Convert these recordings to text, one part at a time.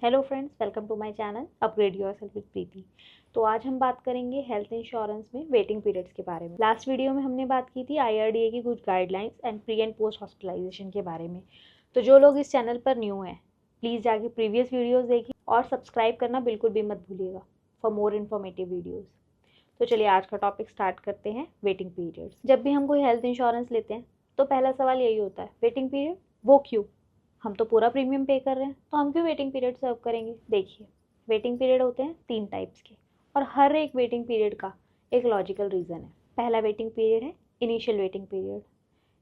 Hello friends, welcome to my channel upgrade yourself with Preeti. तो आज हम बात करेंगे हेल्थ इंश्योरेंस में वेटिंग पीरियड्स के बारे में। लास्ट वीडियो में हमने बात की थी आईआरडीए की कुछ guidelines and pre and post hospitalisation के बारे में। तो जो लोग इस चैनल पर न्यू हैं, प्लीज़ जाके प्रीवियस वीडियोज़ देखिए और सब्सक्राइब करना बिल्कुल भी मत भूलिएगा फॉर मोर इन्फॉर्मेटिव वीडियोज़। तो चलिए आज का टॉपिक स्टार्ट करते हैं, वेटिंग पीरियड्स। जब भी हम कोई हेल्थ इंश्योरेंस लेते हैं तो पहला सवाल यही होता है, वेटिंग पीरियड वो क्यों? हम तो पूरा प्रीमियम पे कर रहे हैं, तो हम क्यों वेटिंग पीरियड सर्व करेंगे? देखिए, वेटिंग पीरियड होते हैं 3 टाइप्स के और हर एक वेटिंग पीरियड का एक लॉजिकल रीज़न है। पहला वेटिंग पीरियड है इनिशियल वेटिंग पीरियड।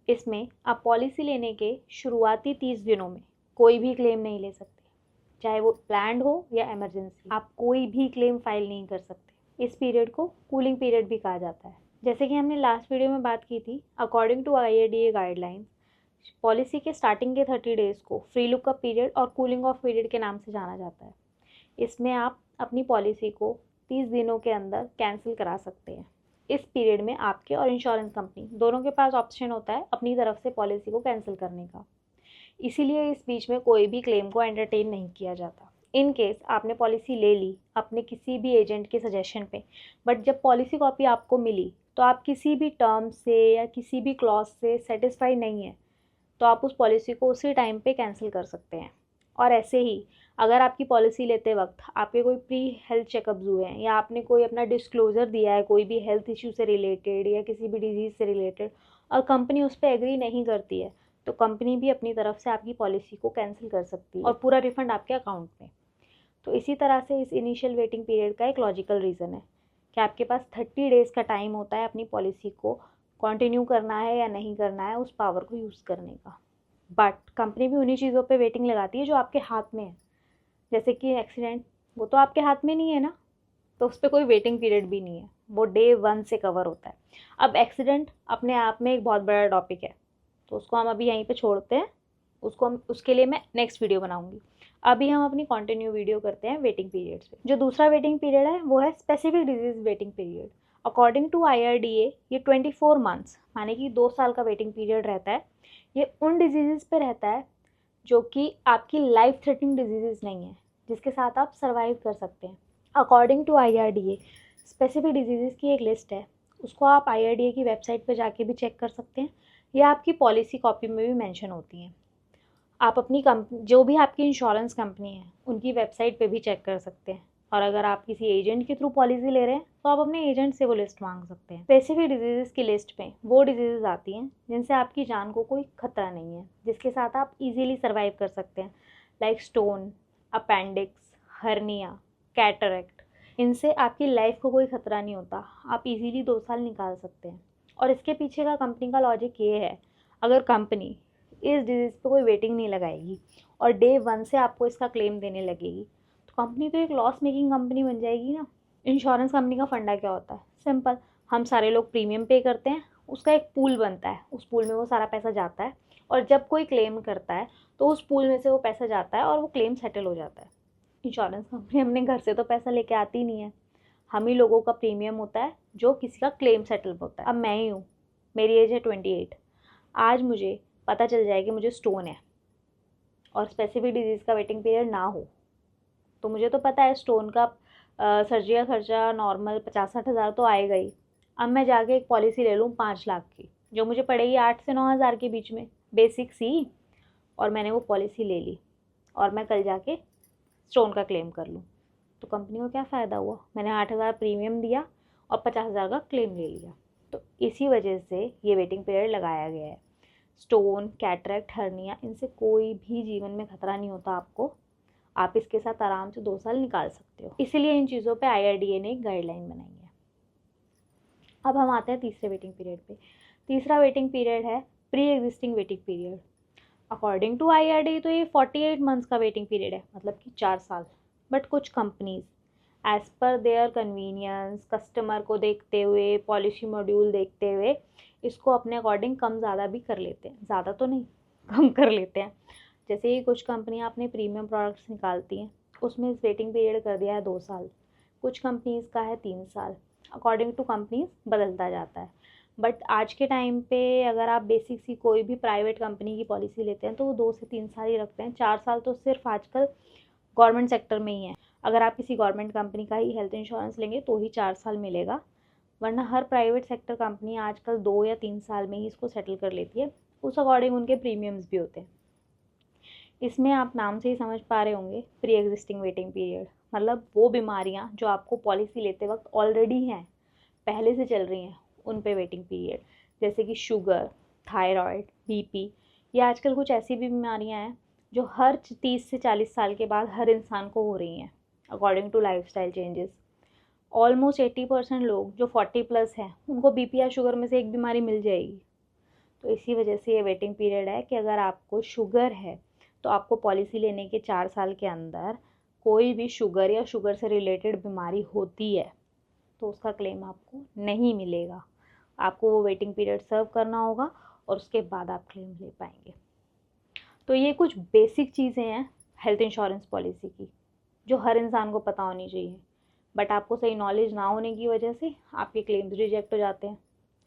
इसमें आप पॉलिसी लेने के शुरुआती 30 दिनों में कोई भी क्लेम नहीं ले सकते, चाहे वो प्लान्ड हो या इमरजेंसी। आप कोई भी क्लेम फाइल नहीं कर सकते। इस पीरियड को कूलिंग पीरियड भी कहा जाता है। जैसे कि हमने लास्ट वीडियो में बात की थी, according to IRDA guidelines, policy के स्टार्टिंग के 30 डेज़ को फ्री लुक अप पीरियड और कूलिंग ऑफ पीरियड के नाम से जाना जाता है। इसमें आप अपनी पॉलिसी को 30 दिनों के अंदर कैंसिल करा सकते हैं। इस पीरियड में आपके और इंश्योरेंस कंपनी दोनों के पास ऑप्शन होता है अपनी तरफ से पॉलिसी को कैंसिल करने का। इसीलिए इस बीच में कोई भी क्लेम को एंटरटेन नहीं किया जाता। इन केस आपने पॉलिसी ले ली अपने किसी भी एजेंट के सजेशन पे, बट जब पॉलिसी कॉपी आपको मिली तो आप किसी भी टर्म से या किसी भी क्लॉज से सेटिस्फाई नहीं है, तो आप उस पॉलिसी को उसी टाइम पे कैंसिल कर सकते हैं। और ऐसे ही अगर आपकी पॉलिसी लेते वक्त आपके कोई प्री हेल्थ चेकअप्स हुए हैं या आपने कोई अपना डिस्क्लोज़र दिया है कोई भी हेल्थ इश्यू से रिलेटेड या किसी भी डिजीज़ से रिलेटेड और कंपनी उस पर एग्री नहीं करती है, तो कंपनी भी अपनी तरफ से आपकी पॉलिसी को कैंसिल कर सकती है और पूरा रिफंड आपके अकाउंट में। तो इसी तरह से इस इनिशियल वेटिंग पीरियड का एक लॉजिकल रीज़न है कि आपके पास 30 डेज़ का टाइम होता है अपनी पॉलिसी को कंटिन्यू करना है या नहीं करना है, उस पावर को यूज़ करने का। बट कंपनी भी उन्हीं चीज़ों पे वेटिंग लगाती है जो आपके हाथ में है। जैसे कि एक्सीडेंट, वो तो आपके हाथ में नहीं है ना, तो उस पर कोई वेटिंग पीरियड भी नहीं है, वो डे 1 से कवर होता है। अब एक्सीडेंट अपने आप में एक बहुत बड़ा टॉपिक है, तो उसको हम अभी यहीं पे छोड़ते हैं। उसके लिए मैं नेक्स्ट वीडियो बनाऊंगी। अभी हम अपनी कंटिन्यू वीडियो करते हैं वेटिंग पीरियड्स पे। जो दूसरा वेटिंग पीरियड है वो है specific disease waiting period. According to IRDA ये 24 मंथ्स माने कि 2 साल का वेटिंग पीरियड रहता है। ये उन डिजीज़ पे रहता है जो कि आपकी लाइफ थ्रेटनिंग डिजीज़ नहीं है, जिसके साथ आप सर्वाइव कर सकते हैं। According to IRDA specific disease की एक लिस्ट है, उसको आप आईआरडीए की वेबसाइट पर जाके भी चेक कर सकते हैं या आपकी पॉलिसी कॉपी में भी मेंशन होती हैं। आप अपनी कंपनी, जो भी आपकी इंश्योरेंस कंपनी है, उनकी वेबसाइट पे भी चेक कर सकते हैं। और अगर आप किसी एजेंट के थ्रू पॉलिसी ले रहे हैं तो आप अपने एजेंट से वो लिस्ट मांग सकते हैं। स्पेसिफिक डिजीज़ की लिस्ट में वो डिजीज़ आती हैं जिनसे आपकी जान को कोई खतरा नहीं है, जिसके साथ आप इजीली सर्वाइव कर सकते हैं, like stone, appendix, hernia, cataract. इनसे आपकी लाइफ को कोई खतरा नहीं होता, आप इजीली 2 साल निकाल सकते हैं। और इसके पीछे का कंपनी का लॉजिक ये है, अगर कंपनी इस डिजीज़ पे कोई वेटिंग नहीं लगाएगी और डे 1 से आपको इसका क्लेम देने लगेगी, तो कंपनी तो एक लॉस मेकिंग कंपनी बन जाएगी ना। इंश्योरेंस कंपनी का फंडा क्या होता है? सिंपल, हम सारे लोग प्रीमियम पे करते हैं, उसका एक पूल बनता है, उस पूल में वो सारा पैसा जाता है और जब कोई क्लेम करता है तो उस पूल में से वो पैसा जाता है और वो क्लेम सेटल हो जाता है। इंश्योरेंस कंपनी अपने घर से तो पैसा लेके आती नहीं है, हम ही लोगों का प्रीमियम होता है जो किसी का क्लेम सेटल होता है। अब मैं ही हूँ, मेरी एज है 28, आज मुझे पता चल जाए कि मुझे स्टोन है और स्पेसिफिक डिजीज़ का वेटिंग पीरियड ना हो, तो मुझे तो पता है स्टोन का सर्जरी का खर्चा नॉर्मल 50-60 हज़ार तो आएगा ही। अब मैं जाके एक पॉलिसी ले लूँ 5 लाख की, जो मुझे पड़ेगी 8 से 9 हज़ार के बीच में, बेसिक सी, और मैंने वो पॉलिसी ले ली और मैं कल जाके स्टोन का क्लेम कर लूँ, तो कंपनी को क्या फ़ायदा हुआ? मैंने 8 हज़ार प्रीमियम दिया और 50 हज़ार का क्लेम ले लिया। तो इसी वजह से ये वेटिंग पीरियड लगाया गया है। स्टोन, कैटरेक्ट, हर्निया, इनसे कोई भी जीवन में खतरा नहीं होता आपको, आप इसके साथ आराम से 2 साल निकाल सकते हो। इसीलिए इन चीज़ों पे आईआरडीए ने एक गाइडलाइन बनाई है। अब हम आते हैं तीसरे वेटिंग पीरियड पे। तीसरा वेटिंग पीरियड है pre existing waiting period. According to IRDA तो ये 48 मंथ्स का वेटिंग पीरियड है, मतलब कि 4 साल। बट कुछ companies as per their convenience, customer को देखते हुए, पॉलिसी मॉड्यूल देखते हुए इसको अपने अकॉर्डिंग कम ज़्यादा भी कर लेते हैं, ज़्यादा तो नहीं, कम कर लेते हैं। जैसे ही कुछ कंपनियां अपने प्रीमियम प्रोडक्ट्स निकालती हैं, उसमें इस वेटिंग पीरियड कर दिया है 2 साल, कुछ कंपनीज़ का है 3 साल। अकॉर्डिंग टू कंपनीज बदलता जाता है। बट आज के टाइम पे अगर आप बेसिक सी कोई भी प्राइवेट कंपनी की पॉलिसी लेते हैं तो वो 2 से 3 साल ही रखते हैं, 4 साल तो सिर्फ आजकल गवर्नमेंट सेक्टर में ही है। अगर आप किसी गवर्नमेंट कंपनी का ही हेल्थ इंश्योरेंस लेंगे तो ही 4 साल मिलेगा, वरना हर प्राइवेट सेक्टर कंपनी आजकल 2 या 3 साल में ही इसको सेटल कर लेती है। उस अकॉर्डिंग उनके प्रीमियम्स भी होते हैं। इसमें आप नाम से ही समझ पा रहे होंगे, प्री एग्जिस्टिंग वेटिंग पीरियड, मतलब वो बीमारियां जो आपको पॉलिसी लेते वक्त ऑलरेडी हैं, पहले से चल रही हैं, उन पे वेटिंग पीरियड। जैसे कि शुगर, थायराइड, बीपी, ये आजकल कुछ ऐसी भी बीमारियां हैं जो हर 30 से 40 साल के बाद हर इंसान को हो रही हैं according to lifestyle changes. Almost 80% लोग जो 40+ हैं उनको बीपी या शुगर में से एक बीमारी मिल जाएगी। तो इसी वजह से ये वेटिंग पीरियड है कि अगर आपको शुगर है तो आपको पॉलिसी लेने के 4 साल के अंदर कोई भी शुगर या शुगर से रिलेटेड बीमारी होती है तो उसका क्लेम आपको नहीं मिलेगा। आपको वो वेटिंग पीरियड सर्व करना होगा और उसके बाद आप क्लेम ले पाएंगे। तो ये कुछ बेसिक चीज़ें हैं हेल्थ इंश्योरेंस पॉलिसी की जो हर इंसान को पता होनी चाहिए, बट आपको सही नॉलेज ना होने की वजह से आपके क्लेम्स रिजेक्ट हो जाते हैं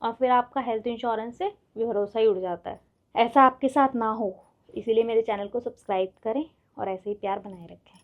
और फिर आपका हेल्थ इंश्योरेंस से भरोसा ही उड़ जाता है। ऐसा आपके साथ ना हो, इसीलिए मेरे चैनल को सब्सक्राइब करें और ऐसे ही प्यार बनाए रखें।